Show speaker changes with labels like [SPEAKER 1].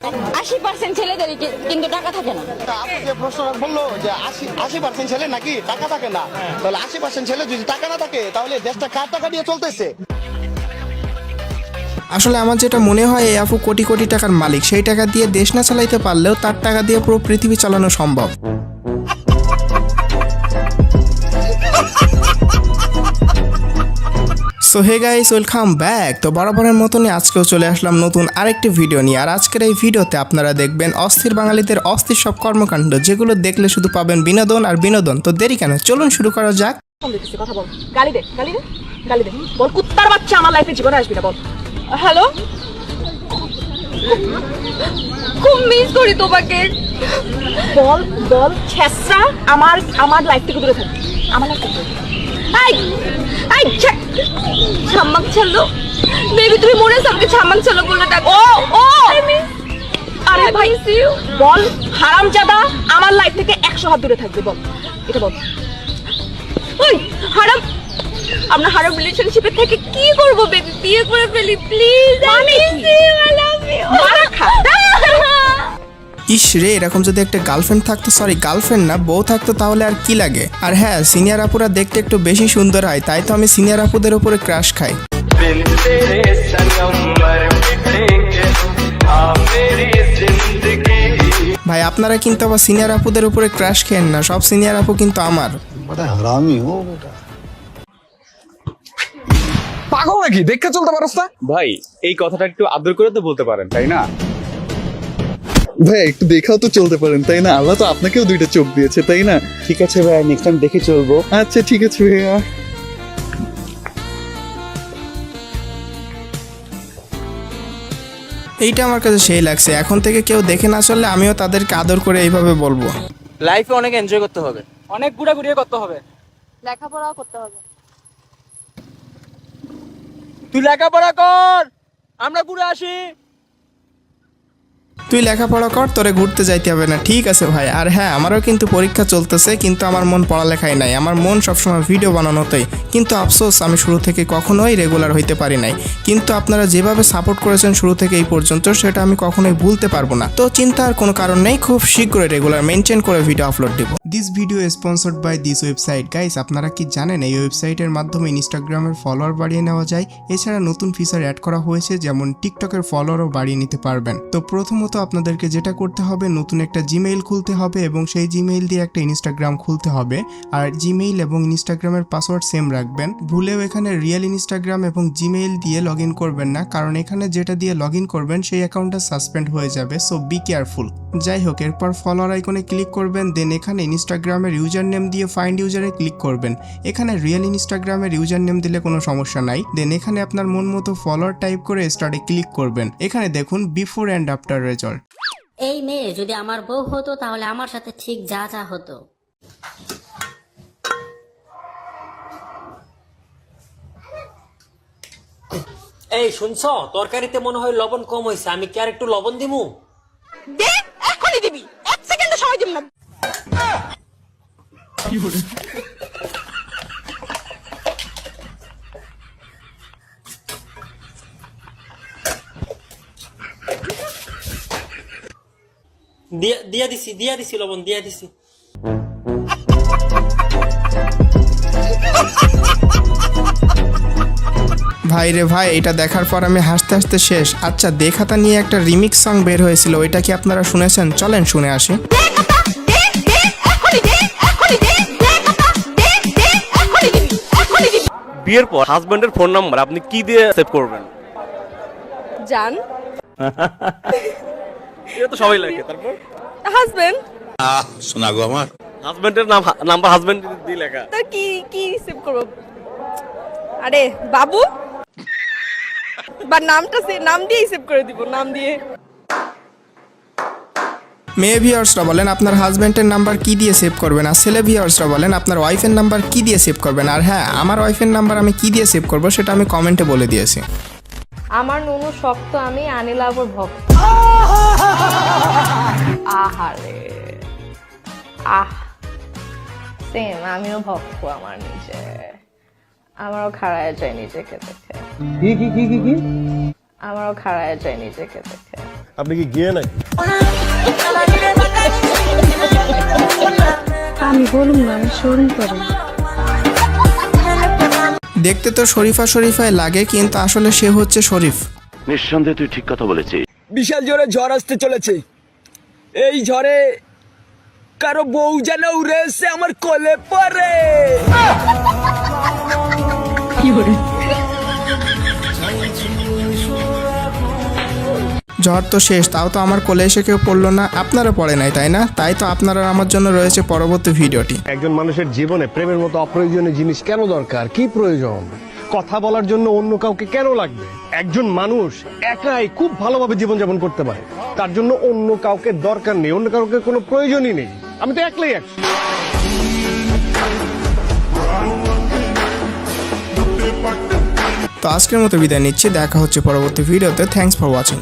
[SPEAKER 1] 80% ছেলেদেরই কিন্তু টাকা থাকে না।
[SPEAKER 2] আপনি যে প্রশ্নটা বললো যে 80% ছেলে নাকি টাকা থাকে না, তাহলে 80% ছেলে যদি টাকা না থাকে তাহলে দেশটা কার টাকা দিয়ে চলতেছে?
[SPEAKER 3] আসলে আমার যেটা মনে হয় এই আপু কোটি কোটি টাকার মালিক, সেই টাকা দিয়ে দেশ না চালাইতে পারলেও তার টাকা দিয়ে পুরো পৃথিবী চালানো সম্ভব। So hey guys, welcome back. তো বরাবরের মতনই আজকেও চলে আসলাম নতুন আরেকটি ভিডিও নিয়ে। আর আজকের এই ভিডিওতে আপনারা দেখবেন অস্থির বাঙালিদের অস্থির সব কর্মকাণ্ড, যেগুলো দেখলে শুধু পাবেন বিনোদন আর বিনোদন। তো দেরি কেন, চলুন শুরু করা যাক।
[SPEAKER 4] কথা বল, গালি দে, গালি দে, গালি দে, বল কুত্তার বাচ্চা আমার লাইফে জীবনে আসবি না, বল। হ্যালো,
[SPEAKER 1] খুব মিস করি তোমাকে।
[SPEAKER 4] বল বল ছেসরা, আমার লাইফ থেকে দূরে থাকবি, আমার লাইফ থেকে।
[SPEAKER 1] আই আই ছাম্মাক ছালো বেবি, তুমি মনে আছে আমাকে ছাম্মাক ছালো বলে ডাক।
[SPEAKER 4] ও ও
[SPEAKER 1] আরে ভাই সিউ
[SPEAKER 4] বল হারামজাদা, আমার লাইফ থেকে 100 হাত দূরে থাকবে, বল এটা বল।
[SPEAKER 1] ওই হারাম, আমরা হারাম রিলেশনশিপে থেকে কি করব বেবি? বিয়ে করে ফেলি প্লিজ।
[SPEAKER 4] মানে কি?
[SPEAKER 1] I love you.
[SPEAKER 4] মারা খা।
[SPEAKER 3] ইস রে, এরকম যদি একটা গার্লফ্রেন্ড থাকতো, সরি গার্লফ্রেন্ড না, বউ থাকতো, তাহলে আর কি লাগে। আর হ্যাঁ, সিনিয়র আপুরা দেখতে একটু বেশি সুন্দর হয়, তাই তো আমি সিনিয়র আপুদের উপরে ক্রাশ খাই। ভাই আপনারা কিন্তু আবার সিনিয়র আপুদের উপরে ক্রাশ খেয়েন না, সব সিনিয়র আপু কিন্তু আমার।
[SPEAKER 5] পাগল নাকি? দেখে চলতে পারস না
[SPEAKER 6] ভাই? এই কথাটা একটু আদর করে তো বলতে পারেন, তাই না?
[SPEAKER 7] ভাই একটু দেখাও তো চলতে পারেন, তাই না? আল্লাহ তো আপনাকেও দুইটা চোখ দিয়েছে, তাই না?
[SPEAKER 6] ঠিক আছে ভাই, নেক্সট টাইম দেখে চলবো।
[SPEAKER 7] আচ্ছা ঠিক আছে ভাইয়া।
[SPEAKER 3] এইটা আমার কাছে সেই লাগছে, এখন থেকে কেউ দেখে না চললে আমিও তাদেরকে আদর করে এইভাবে বলবো।
[SPEAKER 8] লাইফে অনেক এনজয় করতে হবে,
[SPEAKER 5] অনেক ঘুরাঘুরি করতে হবে।
[SPEAKER 1] লেখাপড়াও করতে হবে।
[SPEAKER 8] তুই লেখাপড়া কর, আমরা ঘুরে আসি।
[SPEAKER 3] তুই লেখাপড়া কর, তোরে ঘুরতে যাইতে হবে না। ঠিক আছে ভাই। আর হ্যাঁ, আমারও কিন্তু পরীক্ষা চলতেছে, কিন্তু আমার মন পড়ালেখায় নাই, আমার মন সবসময় ভিডিও বানানোতেই। কিন্তু আফসোস, আমি শুরু থেকে কখনোই রেগুলার হইতে পারি নাই। কিন্তু আপনারা যেভাবে সাপোর্ট করেছেন শুরু থেকে এই পর্যন্ত, সেটা আমি কখনোই ভুলতে পারবো না। তো চিন্তার কোনো কারণ নেই, খুব শীঘ্রই রেগুলার মেনটেন করে ভিডিও আপলোড দিব। This video sponsored by this website. Guys, আপনারা কি জানেন এই ওয়েবসাইটের মাধ্যমে ইনস্টাগ্রামের ফলোয়ার বাড়িয়ে নেওয়া যায়? এছাড়া নতুন ফিচার অ্যাড করা হয়েছে, যেমন টিকটকের ফলোয়ারও বাড়িয়ে নিতে পারবেন। তো প্রথমত আপনাদেরকে যেটা করতে হবে, নতুন একটা জিমেইল খুলতে হবে এবং সেই জিমেইল দিয়ে একটা ইনস্টাগ্রাম খুলতে হবে। আর জিমেইল এবং ইনস্টাগ্রামের পাসওয়ার্ড সেম রাখবেন। ভুলেও এখানে রিয়েল ইনস্টাগ্রাম এবং জিমেইল দিয়ে লগ ইন করবেন না, কারণ এখানে যেটা দিয়ে লগ ইন করবেন সেই অ্যাকাউন্টটা সাসপেন্ড হয়ে যাবে। So be careful. যাই হোক, এরপর ফলোয়ার আইকনে ক্লিক করবেন, দেন এখানে ইনস্টাগ্রামের ইউজার নেম দিয়ে ফাইন্ড ইউজারে ক্লিক করবেন। এখানে রিয়েল ইনস্টাগ্রামের ইউজার নেম দিলে কোনো সমস্যা নাই। দেন এখানে আপনার মন মতো ফলোয়ার টাইপ করে স্টার্টে ক্লিক করবেন। এখানে দেখুন বিফোর অ্যান্ড আফটার রেজাল্ট।
[SPEAKER 9] এই মেয়ে যদি আমার বউ হতো তাহলে আমার সাথে ঠিক যা যা হতো।
[SPEAKER 8] এই শুনছো, তরকারিতে মনে হয় লবণ কম হয়েছে, আমি কি আর একটু লবণ দিমু?
[SPEAKER 4] দে, এখনই দিবি, 1 সেকেন্ড সময় দিম না।
[SPEAKER 8] দিয়া দিছি লবণ দিয়া দিছি।
[SPEAKER 3] ভাই রে ভাই, এটা দেখার পর আমি হাসতে হাসতে শেষ। আচ্ছা, দেখাতা নিয়ে একটা রিমিক্স সং বের হয়েছিল, ওইটা কি আপনারা শুনেছেন? চলেন শুনে আসি।
[SPEAKER 6] বিয়ের পর হাজবেন্ডের ফোন নাম্বার আপনি কি দিয়ে সেভ করবেন?
[SPEAKER 1] জান,
[SPEAKER 6] এটা তো সবাই লাগে। তারপর
[SPEAKER 1] হাজবেন্ড,
[SPEAKER 7] শোনা গো আমার
[SPEAKER 6] হাজবেন্ডের নাম্বার হাজবেন্ড দিয়ে লেখা।
[SPEAKER 1] তার কি কি সেভ করব? আরে বাবু, বা নামটা নাম দিয়েই সেভ করে দিব, নাম দিয়ে।
[SPEAKER 3] মেয়ে ভিউয়ার্সরা বলেন আপনার হাজব্যান্ডের নাম্বার কি দিয়ে সেভ করবেন, আর ছেলে ভিউয়ার্সরা বলেন আপনার ওয়াইফের নাম্বার কি দিয়ে সেভ করবেন। আর হ্যাঁ, আমার ওয়াইফের নাম্বার আমি কি দিয়ে সেভ করব সেটা আমি কমেন্টে বলে দিয়েছি।
[SPEAKER 10] আমার নুনু শক্ত, আমি আনিল আবর ভক্ত। আহারে সেম, আমিও ভক্ত আমার নিজে, আমারও খাড়ায় যায় নিজেকে দেখে, আমারও খাড়ায় যায় নিজেকে দেখে।
[SPEAKER 2] আপনি কি গিয়ে নাকি?
[SPEAKER 10] আমি বলুন না, আমি শোরুম করি।
[SPEAKER 3] দেখতে তো শরীফা শরীফাই লাগে, কিন্তু আসলে সে হচ্ছে শরীফ।
[SPEAKER 6] নিঃসন্দেহে তুই ঠিক কথা বলেছিস।
[SPEAKER 5] বিশাল জোরে ঝড় আসতে চলেছে। এই ঝড়ে কারো বউ যেন উড়ে এসে আমার কোলে পড়ে।
[SPEAKER 3] ঝড় তো শেষ, তাও তো আমার কোলে এসে কেউ পড়লো না। আপনারা পড়ে নাই, তাই না? তাই তো আপনারা আমার জন্য রয়েছে পরবর্তী ভিডিওটি।
[SPEAKER 2] একজন মানুষের জীবনে প্রেমের মতো অপ্রয়োজনীয় জিনিস কেন দরকার? কি প্রয়োজন? কথা বলার জন্য অন্য কাউকে কেন লাগবে? একজন মানুষ একাই খুব ভালোভাবে জীবনযাপন করতে পারে, তার জন্য অন্য কাউকে দরকার নেই, অন্য কাউকে কোনো প্রয়োজনই নেই। আমি তো একলাই এক।
[SPEAKER 3] তো আজকের মতো বিদায় নিচ্ছি, দেখা হচ্ছে পরবর্তী ভিডিওতে। Thanks for watching.